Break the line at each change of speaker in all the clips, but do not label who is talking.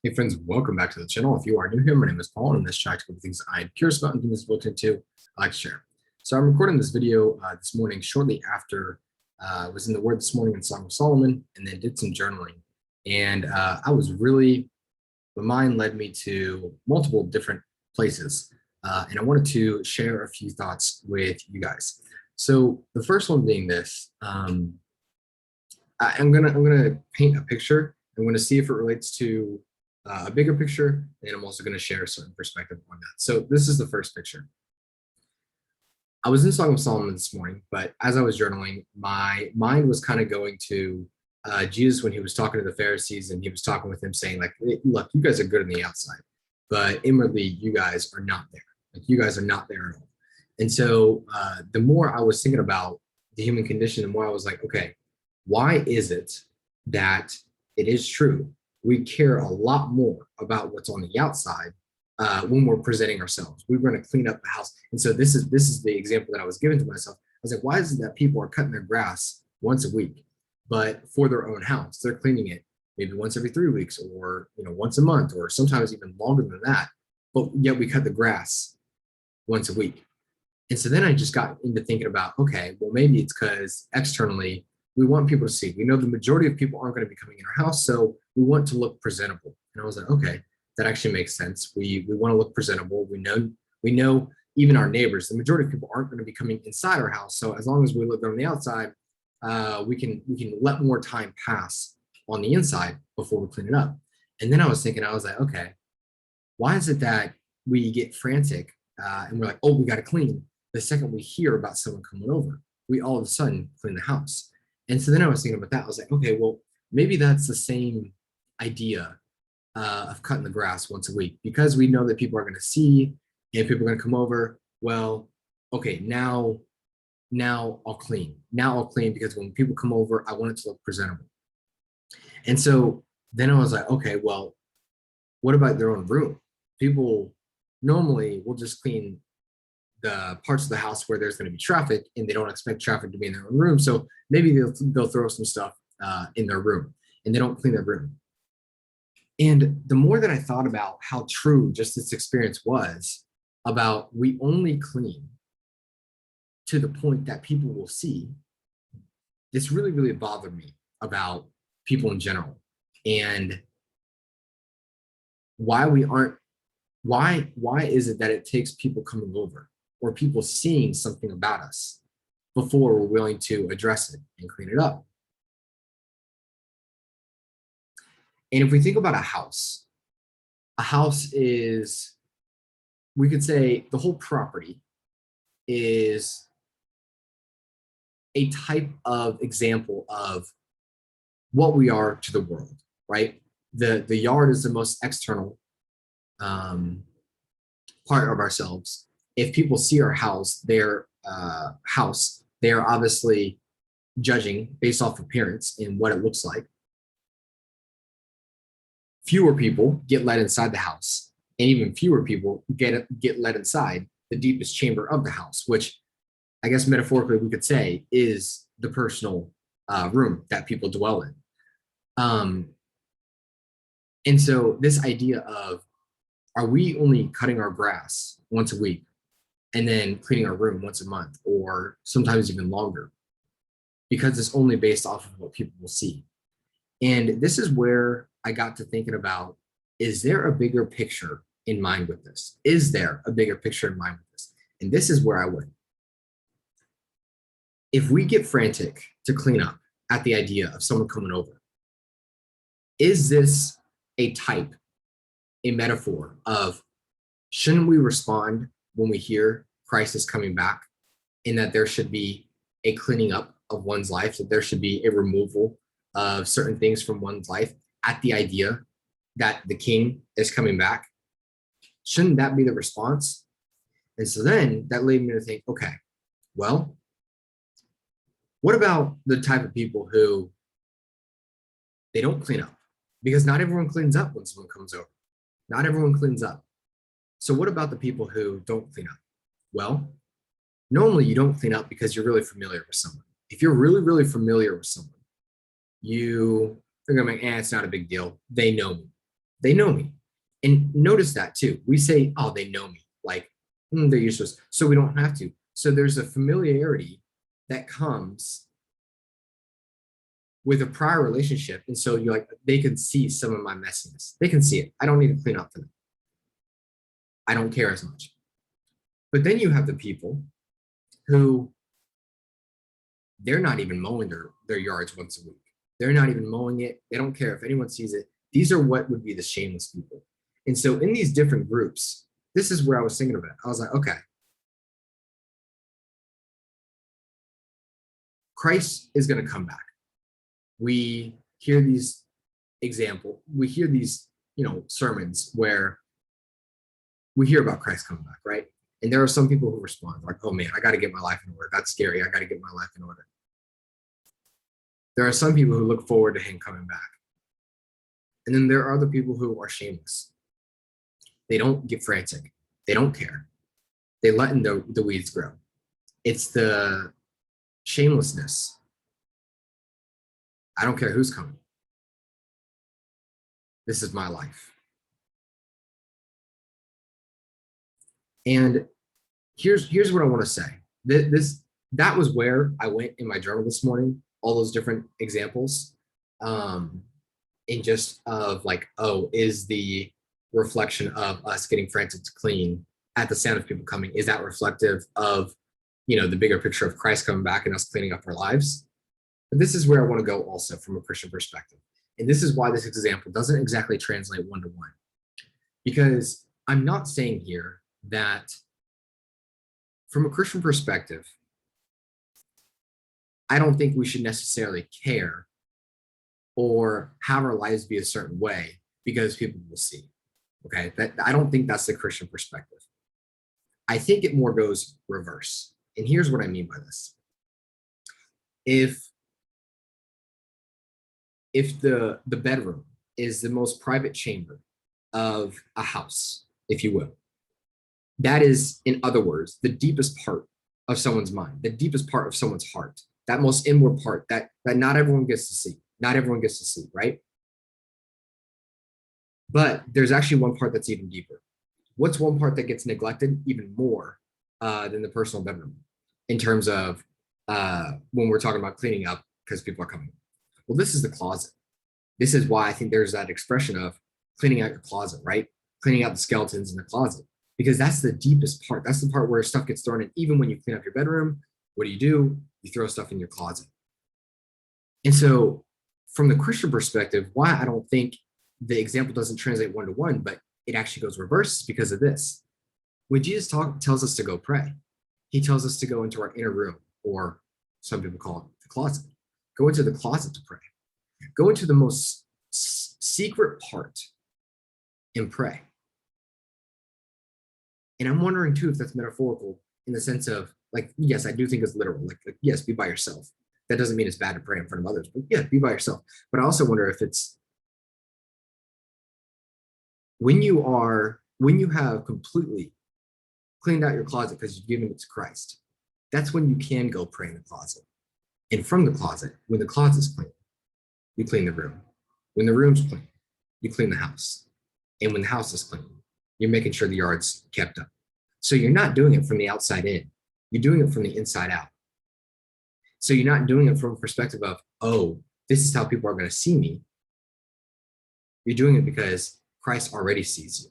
Hey friends, welcome back to the channel. If you are new here, my name is Paul, and in this chat to things I'm curious about and things to look into, I like to share. So I'm recording this video this morning shortly after I was in the Word this morning in Song of Solomon, and then did some journaling. And my mind led me to multiple different places, and I wanted to share a few thoughts with you guys. So the first one being this: I'm gonna paint a picture. I'm gonna see if it relates to a bigger picture, and I'm also going to share a certain perspective on that. So this is the first picture. I was in Song of Solomon this morning, but as I was journaling, my mind was kind of going to Jesus when he was talking to the Pharisees, and he was talking with them saying like, hey, look, you guys are good on the outside, but inwardly you guys are not there. Like you guys are not there at all. And so the more I was thinking about the human condition, the more I was like, okay, why is it that it is true we care a lot more about what's on the outside when we're presenting ourselves? We're going to clean up the house. And so this is the example that I was giving to myself. I was like, why is it that people are cutting their grass once a week, but for their own house, they're cleaning it maybe once every 3 weeks, or once a month, or sometimes even longer than that. But yet we cut the grass once a week. And so then I just got into thinking about, okay, well, maybe it's because externally we want people to see. We know the majority of people aren't going to be coming in our house, so we want to look presentable. And I was like, okay, that actually makes sense. We want to look presentable. We know even our neighbors, the majority of people aren't going to be coming inside our house. So as long as we look on the outside, we can let more time pass on the inside before we clean it up. And then I was like, okay, why is it that we get frantic and we're like, oh, we got to clean the second we hear about someone coming over? We all of a sudden clean the house. And so then I was thinking about that. I was like, okay, well, maybe that's the same idea of cutting the grass once a week, because we know that people are going to see and people are going to come over. Well, okay, now I'll clean. Now I'll clean because when people come over, I want it to look presentable. And so then I was like, okay, well, what about their own room? People normally will just clean the parts of the house where there's going to be traffic, and they don't expect traffic to be in their own room. So maybe they'll throw some stuff in their room, and they don't clean their room. And the more that I thought about how true just this experience was about we only clean to the point that people will see, this really, really bothered me about people in general, and why is it that it takes people coming over or people seeing something about us before we're willing to address it and clean it up? And if we think about a house is, we could say the whole property is a type of example of what we are to the world, right? The yard is the most external part of ourselves. If people see our house, they are obviously judging based off appearance and what it looks like. Fewer people get let inside the house, and even fewer people get let inside the deepest chamber of the house, which I guess metaphorically we could say is the personal room that people dwell in. And so this idea of, are we only cutting our grass once a week and then cleaning our room once a month, or sometimes even longer, because it's only based off of what people will see? And this is where I got to thinking about, is there a bigger picture in mind with this? Is there a bigger picture in mind with this? And this is where I went. If we get frantic to clean up at the idea of someone coming over, is this a type, a metaphor of, shouldn't we respond when we hear Christ is coming back, in that there should be a cleaning up of one's life, that there should be a removal of certain things from one's life at the idea that the king is coming back? Shouldn't that be the response? And so then that led me to think, okay, well, what about the type of people who they don't clean up? Because not everyone cleans up when someone comes over. Not everyone cleans up. So what about the people who don't clean up? Well, normally you don't clean up because you're really familiar with someone. If you're really, really familiar with someone, you're gonna be like, it's not a big deal. They know me. They know me. And notice that too. We say, oh, they know me. Like, they're useless. So we don't have to. So there's a familiarity that comes with a prior relationship. And so you're like, they can see some of my messiness. They can see it. I don't need to clean up for them. I don't care as much. But then you have the people who they're not even mowing their yards once a week. They're not even mowing it. They don't care if anyone sees it. These are what would be the shameless people. And so in these different groups, this is where I was thinking about it. I was like, okay, Christ is going to come back. We hear these we hear these, sermons where we hear about Christ coming back, right? And there are some people who respond like, oh man, I got to get my life in order. That's scary. I got to get my life in order. There are some people who look forward to him coming back. And then there are other people who are shameless. They don't get frantic. They don't care. They let in the weeds grow. It's the shamelessness. I don't care who's coming. This is my life. And here's what I want to say. That was where I went in my journal this morning, all those different examples. And just of like, oh, is the reflection of us getting frantic to clean at the sound of people coming, is that reflective of, the bigger picture of Christ coming back and us cleaning up our lives? But this is where I want to go also from a Christian perspective. And this is why this example doesn't exactly translate one-to-one. Because I'm not saying here that from a Christian perspective, I don't think we should necessarily care or have our lives be a certain way because people will see. Okay, I don't think that's the Christian perspective. I think it more goes reverse. And here's what I mean by this. If the bedroom is the most private chamber of a house, if you will, that is, in other words, the deepest part of someone's mind, the deepest part of someone's heart, that most inward part that not everyone gets to see. Not everyone gets to see, right? But there's actually one part that's even deeper. What's one part that gets neglected even more than the personal bedroom in terms of when we're talking about cleaning up because people are coming? Well, this is the closet. This is why I think there's that expression of cleaning out your closet, right? Cleaning out the skeletons in the closet, because that's the deepest part. That's the part where stuff gets thrown in. Even when you clean up your bedroom, what do? You throw stuff in your closet. And so from the Christian perspective, why I don't think the example doesn't translate one-to-one, but it actually goes reverse because of this. When Jesus tells us to go pray, he tells us to go into our inner room, or some people call it the closet. Go into the closet to pray. Go into the most secret part and pray. And I'm wondering too if that's metaphorical in the sense of, like, yes, I do think it's literal. Like yes, be by yourself. That doesn't mean it's bad to pray in front of others, but yeah, be by yourself. But I also wonder if it's when you have completely cleaned out your closet because you've given it to Christ, that's when you can go pray in the closet. And from the closet, when the closet's clean, you clean the room. When the room's clean, you clean the house. And when the house is clean, you're making sure the yard's kept up. So you're not doing it from the outside in. You're doing it from the inside out. So you're not doing it from a perspective of, oh, this is how people are going to see me. You're doing it because Christ already sees you,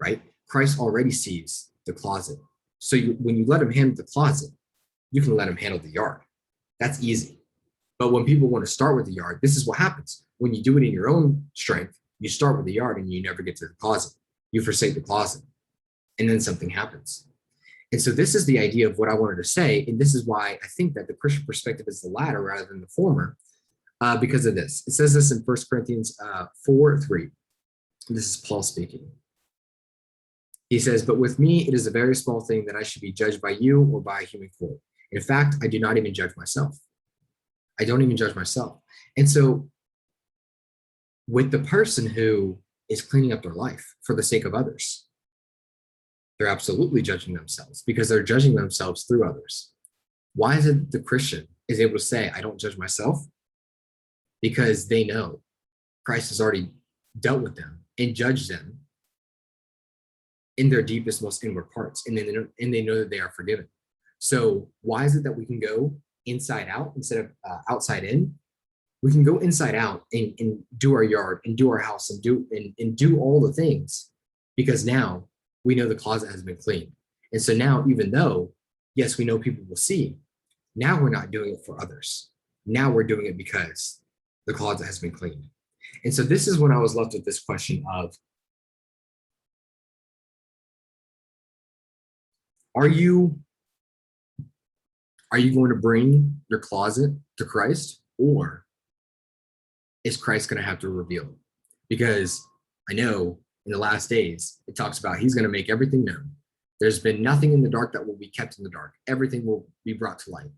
right? Christ already sees the closet. So when you let him handle the closet, you can let him handle the yard. That's easy. But when people want to start with the yard, this is what happens. When you do it in your own strength, you start with the yard and you never get to the closet. You forsake the closet. And then something happens. And so this is the idea of what I wanted to say. And this is why I think that the Christian perspective is the latter rather than the former, because of this. It says this in 1 Corinthians 4:3. This is Paul speaking. He says, but with me, it is a very small thing that I should be judged by you or by a human court. In fact, I do not even judge myself. I don't even judge myself. And so with the person who is cleaning up their life for the sake of others, they're absolutely judging themselves because they're judging themselves through others. Why is it the Christian is able to say, I don't judge myself? Because they know Christ has already dealt with them and judge them in their deepest, most inward parts, and they know that they are forgiven. So why is it that we can go inside out instead of outside in? We can go inside out and do our yard and do our house and do all the things, because now we know the closet has been cleaned. And so now, even though, yes, we know people will see, now we're not doing it for others. Now we're doing it because the closet has been cleaned. And so this is when I was left with this question of, are you going to bring your closet to Christ, or is Christ going to have to reveal it? Because I know in the last days, it talks about he's going to make everything known. There's been nothing in the dark that will be kept in the dark. Everything will be brought to light.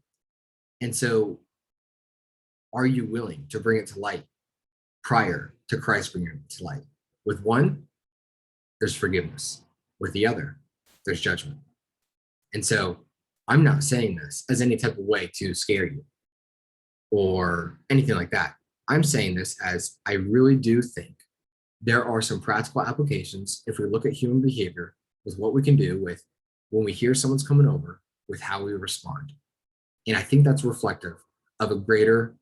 And so are you willing to bring it to light prior to Christ bringing it to light? With one, there's forgiveness. With the other, there's judgment. And so I'm not saying this as any type of way to scare you or anything like that. I'm saying this as I really do think there are some practical applications if we look at human behavior with what we can do with when we hear someone's coming over, with how we respond. And I think that's reflective of a greater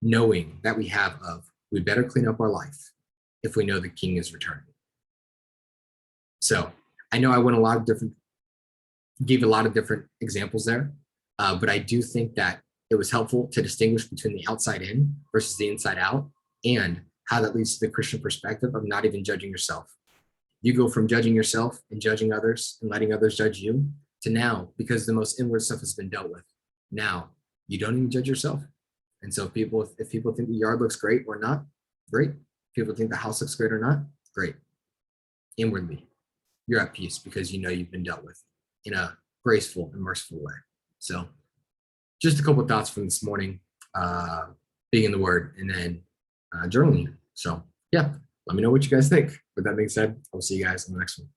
knowing that we have of, we better clean up our life if we know the King is returning. So I know I gave a lot of different examples there, but I do think that it was helpful to distinguish between the outside in versus the inside out, and how that leads to the Christian perspective of not even judging yourself. You go from judging yourself and judging others and letting others judge you to now, because the most inward stuff has been dealt with, now you don't even judge yourself. And so if people think the yard looks great or not, great. If people think the house looks great or not, great. Inwardly, you're at peace because you know you've been dealt with in a graceful and merciful way. So just a couple of thoughts from this morning, being in the Word, and then journaling. So yeah, let me know what you guys think. With that being said, I'll see you guys in the next one.